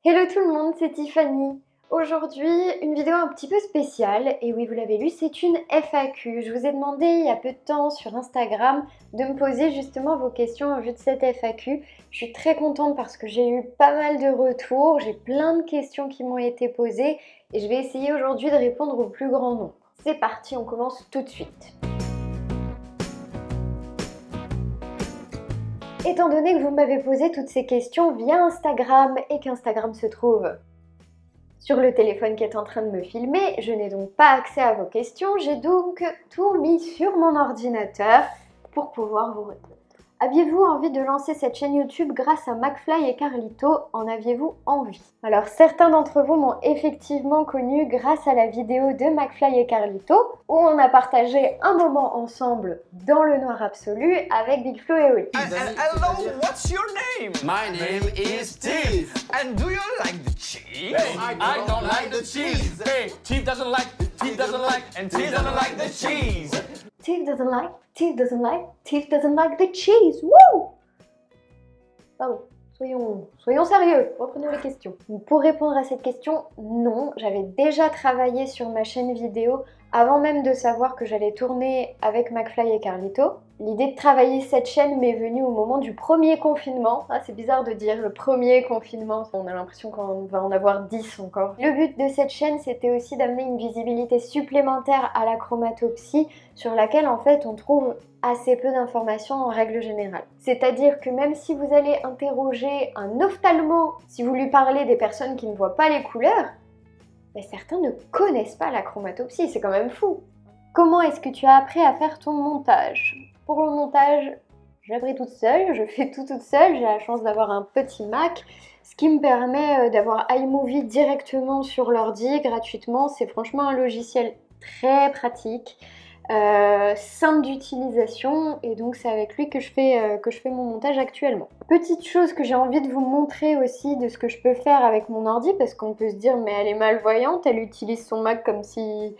Hello tout le monde, c'est Tiffany. Aujourd'hui, une vidéo un petit peu spéciale, et oui vous l'avez lu, c'est une FAQ. Je vous ai demandé il y a peu de temps sur Instagram de me poser justement vos questions en vue de cette FAQ. Je suis très contente parce que j'ai eu pas mal de retours, j'ai plein de questions qui m'ont été posées et je vais essayer aujourd'hui de répondre au plus grand nombre. C'est parti, on commence tout de suite. Étant donné que vous m'avez posé toutes ces questions via Instagram et qu'Instagram se trouve sur le téléphone qui est en train de me filmer, je n'ai donc pas accès à vos questions, j'ai donc tout mis sur mon ordinateur pour pouvoir vous répondre. Aviez-vous envie de lancer cette chaîne YouTube grâce à McFly et Carlito? En aviez-vous envie? Alors certains d'entre vous m'ont effectivement connu grâce à la vidéo de McFly et Carlito où on a partagé un moment ensemble dans le noir absolu avec Big Flo et Oli. Hello, what's your name? My name is Steve. And do you like the cheese? Hey, I don't like the cheese. Hey, Steve doesn't like, and Steve doesn't like the cheese. Steve doesn't like the cheese. Woo! Pardon, soyons sérieux, reprenons les questions. Pour répondre à cette question, non, j'avais déjà travaillé sur ma chaîne vidéo avant même de savoir que j'allais tourner avec McFly et Carlito. L'idée de travailler cette chaîne m'est venue au moment du premier confinement. Ah, c'est bizarre de dire le premier confinement, on a l'impression qu'on va en avoir 10 encore. Le but de cette chaîne, c'était aussi d'amener une visibilité supplémentaire à la chromatopsie sur laquelle en fait on trouve assez peu d'informations en règle générale. C'est-à-dire que même si vous allez interroger un ophtalmo, si vous lui parlez des personnes qui ne voient pas les couleurs, mais certains ne connaissent pas la chromatopsie, c'est quand même fou. Comment est-ce que tu as appris à faire ton montage? Pour le montage, j'ai appris toute seule, je fais tout toute seule, j'ai la chance d'avoir un petit Mac, ce qui me permet d'avoir iMovie directement sur l'ordi gratuitement. C'est franchement un logiciel très pratique, simple d'utilisation, et donc c'est avec lui que je fais mon montage actuellement. Petite chose que j'ai envie de vous montrer aussi de ce que je peux faire avec mon ordi, parce qu'on peut se dire mais elle est malvoyante, elle utilise son Mac comme si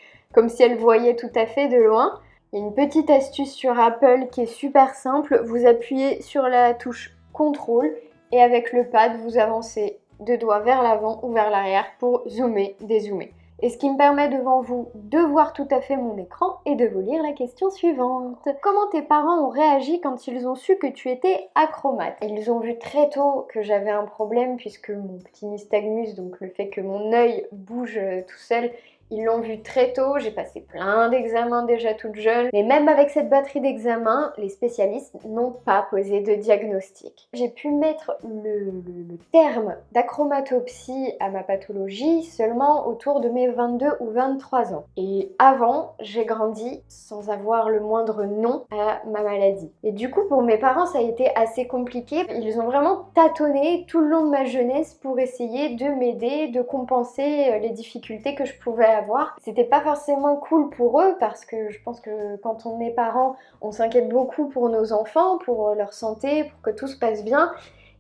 elle voyait tout à fait de loin. Il y a une petite astuce sur Apple qui est super simple, vous appuyez sur la touche CTRL et avec le pad vous avancez 2 doigts vers l'avant ou vers l'arrière pour zoomer, dézoomer. Et ce qui me permet devant vous de voir tout à fait mon écran et de vous lire la question suivante. Comment tes parents ont réagi quand ils ont su que tu étais acromate? Ils ont vu très tôt que j'avais un problème puisque mon petit nystagmus, donc le fait que mon œil bouge tout seul, ils l'ont vu très tôt, j'ai passé plein d'examens déjà toute jeune, mais même avec cette batterie d'examens, les spécialistes n'ont pas posé de diagnostic. J'ai pu mettre le terme d'acromatopsie à ma pathologie seulement autour de mes 22 ou 23 ans. Et avant, j'ai grandi sans avoir le moindre nom à ma maladie. Et du coup, pour mes parents, ça a été assez compliqué. Ils ont vraiment tâtonné tout le long de ma jeunesse pour essayer de m'aider, de compenser les difficultés que je pouvais avoir. C'était pas forcément cool pour eux parce que je pense que quand on est parent, on s'inquiète beaucoup pour nos enfants, pour leur santé, pour que tout se passe bien.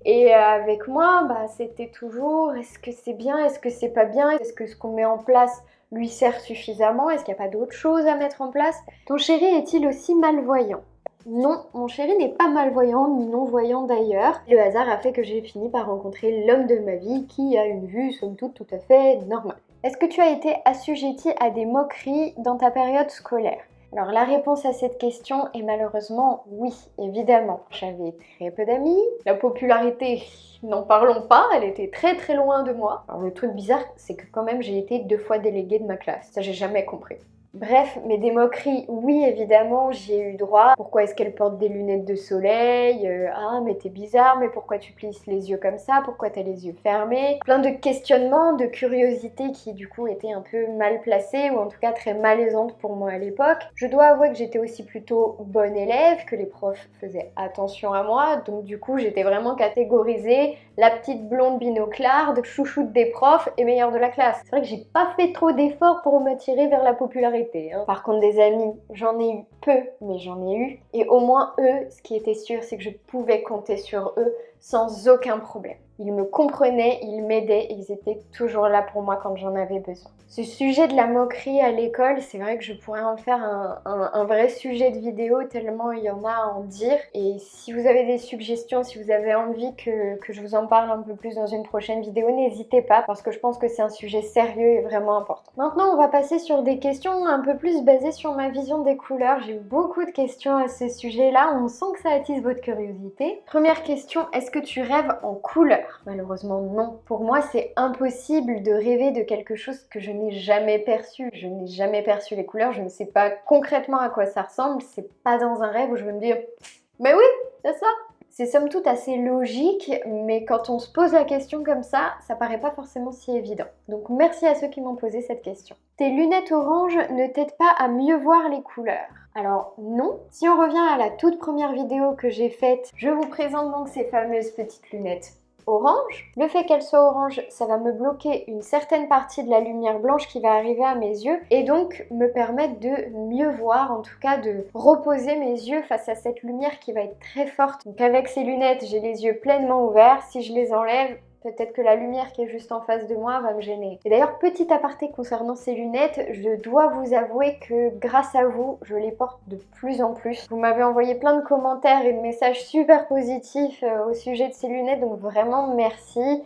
Et avec moi, c'était toujours est-ce que c'est bien, est-ce que c'est pas bien, est-ce que ce qu'on met en place lui sert suffisamment, est-ce qu'il n'y a pas d'autre chose à mettre en place? Ton chéri est-il aussi malvoyant? Non, mon chéri n'est pas malvoyant ni non-voyant d'ailleurs. Le hasard a fait que j'ai fini par rencontrer l'homme de ma vie qui a une vue somme toute tout à fait normale. Est-ce que tu as été assujetti à des moqueries dans ta période scolaire? Alors la réponse à cette question est malheureusement oui, évidemment. J'avais très peu d'amis, la popularité, n'en parlons pas, elle était très très loin de moi. Alors le truc bizarre, c'est que quand même j'ai été 2 fois déléguée de ma classe, ça j'ai jamais compris. Bref, mais des moqueries, oui évidemment, j'y ai eu droit. Pourquoi est-ce qu'elle porte des lunettes de soleil? Ah mais t'es bizarre, mais pourquoi tu plisses les yeux comme ça? Pourquoi t'as les yeux fermés? Plein de questionnements, de curiosités qui du coup étaient un peu mal placées ou en tout cas très malaisantes pour moi à l'époque. Je dois avouer que j'étais aussi plutôt bonne élève, que les profs faisaient attention à moi, donc du coup j'étais vraiment catégorisée la petite blonde binoclarde, chouchoute des profs et meilleure de la classe. C'est vrai que j'ai pas fait trop d'efforts pour me tirer vers la popularité. Par contre des amis, j'en ai eu peu, mais j'en ai eu. Et au moins eux, ce qui était sûr, c'est que je pouvais compter sur eux sans aucun problème. Ils me comprenaient, ils m'aidaient, ils étaient toujours là pour moi quand j'en avais besoin. Ce sujet de la moquerie à l'école, c'est vrai que je pourrais en faire un vrai sujet de vidéo tellement il y en a à en dire. Et si vous avez des suggestions, si vous avez envie que je vous en parle un peu plus dans une prochaine vidéo, n'hésitez pas parce que je pense que c'est un sujet sérieux et vraiment important. Maintenant, on va passer sur des questions un peu plus basées sur ma vision des couleurs. J'ai eu beaucoup de questions à ce sujet-là. On sent que ça attise votre curiosité. Première question, est-ce que tu rêves en couleurs? Malheureusement, non. Pour moi, c'est impossible de rêver de quelque chose que je n'ai jamais perçu. Je n'ai jamais perçu les couleurs, je ne sais pas concrètement à quoi ça ressemble. C'est pas dans un rêve où je vais me dire « Mais oui, c'est ça !» C'est somme toute assez logique, mais quand on se pose la question comme ça paraît pas forcément si évident. Donc merci à ceux qui m'ont posé cette question. Tes lunettes orange ne t'aident pas à mieux voir les couleurs? Alors non. Si on revient à la toute première vidéo que j'ai faite, je vous présente donc ces fameuses petites lunettes orange. Le fait qu'elle soit orange, ça va me bloquer une certaine partie de la lumière blanche qui va arriver à mes yeux et donc me permettre de mieux voir, en tout cas de reposer mes yeux face à cette lumière qui va être très forte. Donc avec ces lunettes, j'ai les yeux pleinement ouverts. Si je les enlève, peut-être que la lumière qui est juste en face de moi va me gêner. Et d'ailleurs, petit aparté concernant ces lunettes, je dois vous avouer que grâce à vous, je les porte de plus en plus. Vous m'avez envoyé plein de commentaires et de messages super positifs au sujet de ces lunettes, donc vraiment merci.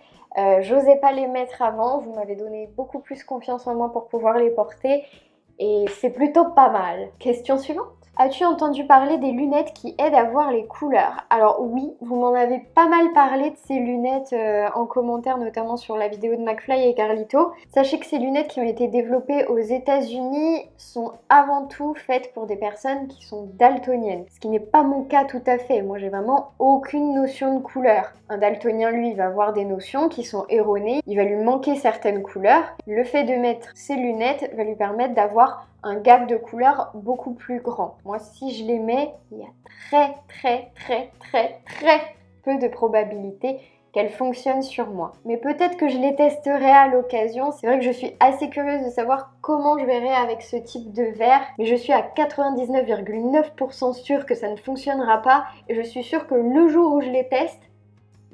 J'osais pas les mettre avant, vous m'avez donné beaucoup plus confiance en moi pour pouvoir les porter et c'est plutôt pas mal. Question suivante. As-tu entendu parler des lunettes qui aident à voir les couleurs? Alors oui, vous m'en avez pas mal parlé de ces lunettes en commentaire, notamment sur la vidéo de McFly et Carlito. Sachez que ces lunettes qui ont été développées aux États-Unis sont avant tout faites pour des personnes qui sont daltoniennes. Ce qui n'est pas mon cas tout à fait. Moi, j'ai vraiment aucune notion de couleur. Un daltonien, lui, il va avoir des notions qui sont erronées. Il va lui manquer certaines couleurs. Le fait de mettre ces lunettes va lui permettre d'avoir un gap de couleurs beaucoup plus grand. Moi, si je les mets, il y a très peu de probabilité qu'elles fonctionnent sur moi. Mais peut-être que je les testerai à l'occasion. C'est vrai que je suis assez curieuse de savoir comment je verrai avec ce type de verre, mais je suis à 99,9% sûre que ça ne fonctionnera pas et je suis sûre que le jour où je les teste,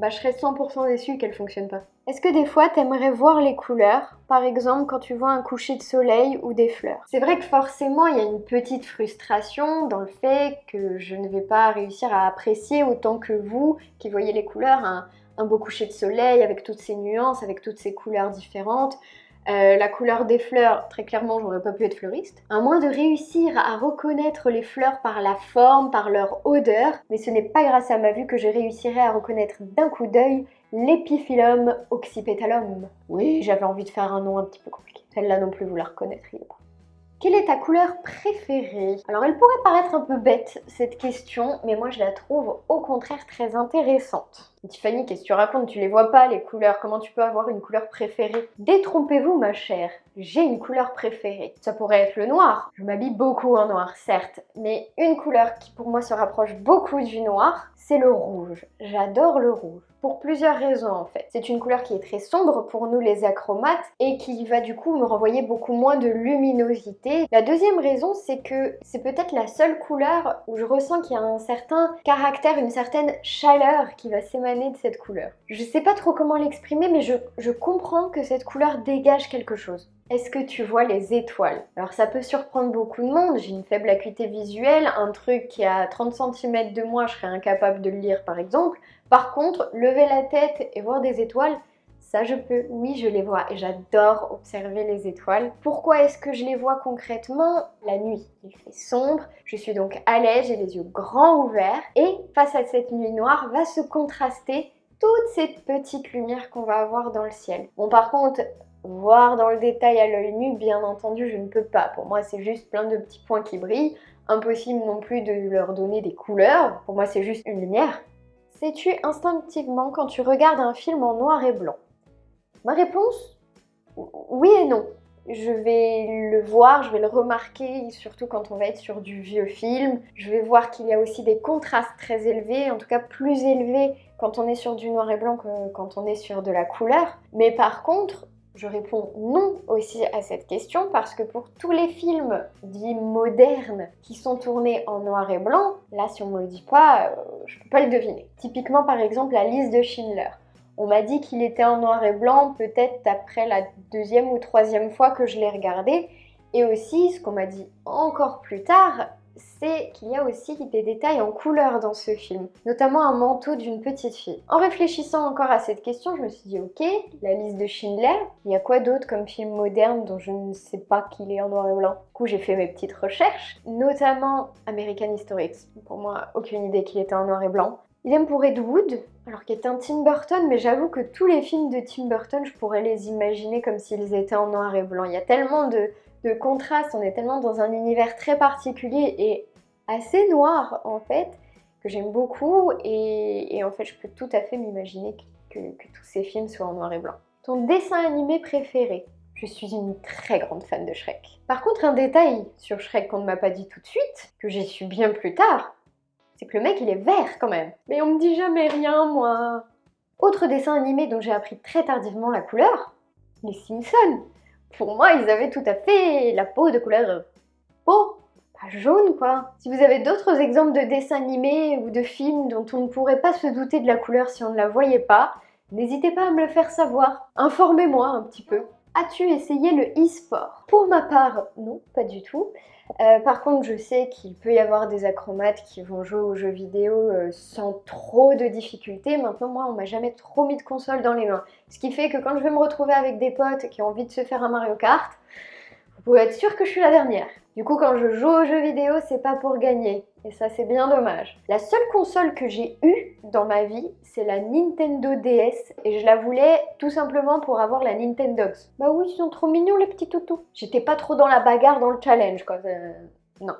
je serai 100% déçue qu'elles ne fonctionnent pas. Est-ce que des fois t'aimerais voir les couleurs? Par exemple quand tu vois un coucher de soleil ou des fleurs. C'est vrai que forcément il y a une petite frustration dans le fait que je ne vais pas réussir à apprécier autant que vous qui voyez les couleurs un beau coucher de soleil avec toutes ces nuances, avec toutes ces couleurs différentes. La couleur des fleurs, très clairement, j'aurais pas pu être fleuriste. À moins de réussir à reconnaître les fleurs par la forme, par leur odeur, mais ce n'est pas grâce à ma vue que je réussirai à reconnaître d'un coup d'œil l'Epiphyllum oxypetalum. Oui, j'avais envie de faire un nom un petit peu compliqué. Celle-là non plus, vous la reconnaîtriez pas. Quelle est ta couleur préférée? Alors elle pourrait paraître un peu bête cette question, mais moi je la trouve au contraire très intéressante. Tiffany, qu'est-ce que tu racontes? Tu les vois pas les couleurs, comment tu peux avoir une couleur préférée? Détrompez-vous ma chère, j'ai une couleur préférée. Ça pourrait être le noir, je m'habille beaucoup en noir certes, mais une couleur qui pour moi se rapproche beaucoup du noir, c'est le rouge. J'adore le rouge. Pour plusieurs raisons en fait. C'est une couleur qui est très sombre pour nous les achromates et qui va du coup me renvoyer beaucoup moins de luminosité. La deuxième raison c'est que c'est peut-être la seule couleur où je ressens qu'il y a un certain caractère, une certaine chaleur qui va s'émaner de cette couleur. Je sais pas trop comment l'exprimer mais je comprends que cette couleur dégage quelque chose. Est-ce que tu vois les étoiles? Alors ça peut surprendre beaucoup de monde, j'ai une faible acuité visuelle, un truc qui est à 30 cm de moi, je serais incapable de le lire par exemple. Par contre, lever la tête et voir des étoiles, ça je peux, oui je les vois et j'adore observer les étoiles. Pourquoi est-ce que je les vois concrètement? La nuit, il fait sombre, je suis donc à l'aise, j'ai les yeux grands ouverts et face à cette nuit noire va se contraster toute cette petite lumière qu'on va avoir dans le ciel. Bon par contre, voir dans le détail à l'œil nu, bien entendu je ne peux pas. Pour moi c'est juste plein de petits points qui brillent, impossible non plus de leur donner des couleurs, pour moi c'est juste une lumière. Sais-tu instinctivement quand tu regardes un film en noir et blanc? Ma réponse, oui et non. Je vais le voir, je vais le remarquer, surtout quand on va être sur du vieux film. Je vais voir qu'il y a aussi des contrastes très élevés, en tout cas plus élevés quand on est sur du noir et blanc que quand on est sur de la couleur. Mais par contre, je réponds non aussi à cette question parce que pour tous les films dits modernes qui sont tournés en noir et blanc, là si on me le dit pas, je peux pas le deviner. Typiquement par exemple la liste de Schindler. On m'a dit qu'il était en noir et blanc peut-être après la deuxième ou troisième fois que je l'ai regardé. Et aussi, ce qu'on m'a dit encore plus tard, c'est qu'il y a aussi des détails en couleur dans ce film, notamment un manteau d'une petite fille. En réfléchissant encore à cette question, je me suis dit ok, la liste de Schindler, il y a quoi d'autre comme film moderne dont je ne sais pas qu'il est en noir et blanc? Du coup, j'ai fait mes petites recherches, notamment American History X. Pour moi, aucune idée qu'il était en noir et blanc. Idem pour Ed Wood, alors qu'il est un Tim Burton, mais j'avoue que tous les films de Tim Burton, je pourrais les imaginer comme s'ils étaient en noir et blanc. Il y a tellement de contraste, on est tellement dans un univers très particulier et assez noir en fait, que j'aime beaucoup et en fait je peux tout à fait m'imaginer que tous ces films soient en noir et blanc. Ton dessin animé préféré? Je suis une très grande fan de Shrek. Par contre, un détail sur Shrek qu'on ne m'a pas dit tout de suite, que j'ai su bien plus tard, c'est que le mec il est vert quand même. Mais on me dit jamais rien moi. Autre dessin animé dont j'ai appris très tardivement la couleur, les Simpsons. Pour moi, ils avaient tout à fait la peau de couleur peau, pas jaune quoi. Si vous avez d'autres exemples de dessins animés ou de films dont on ne pourrait pas se douter de la couleur si on ne la voyait pas, n'hésitez pas à me le faire savoir. Informez-moi un petit peu. As-tu essayé le e-sport? Pour ma part, non, pas du tout. Par contre, je sais qu'il peut y avoir des acrobates qui vont jouer aux jeux vidéo sans trop de difficultés. Maintenant, moi, on m'a jamais trop mis de console dans les mains. Ce qui fait que quand je vais me retrouver avec des potes qui ont envie de se faire un Mario Kart, vous pouvez être sûr que je suis la dernière. Du coup, quand je joue aux jeux vidéo, c'est pas pour gagner. Et ça, c'est bien dommage. La seule console que j'ai eue dans ma vie, c'est la Nintendo DS. Et je la voulais tout simplement pour avoir la Nintendogs. Bah oui, ils sont trop mignons les petits toutous. J'étais pas trop dans la bagarre, dans le challenge quoi. Non.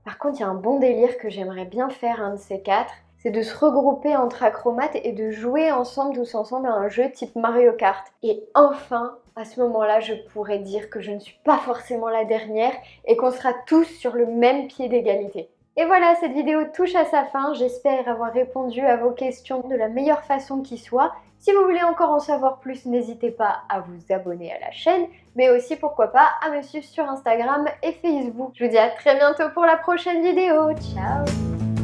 Par contre, il y a un bon délire que j'aimerais bien faire, un de ces quatre. C'est de se regrouper entre acrobates et de jouer ensemble, tous ensemble, à un jeu type Mario Kart. Et enfin, à ce moment-là, je pourrais dire que je ne suis pas forcément la dernière et qu'on sera tous sur le même pied d'égalité. Et voilà, cette vidéo touche à sa fin. J'espère avoir répondu à vos questions de la meilleure façon qui soit. Si vous voulez encore en savoir plus, n'hésitez pas à vous abonner à la chaîne, mais aussi pourquoi pas à me suivre sur Instagram et Facebook. Je vous dis à très bientôt pour la prochaine vidéo. Ciao!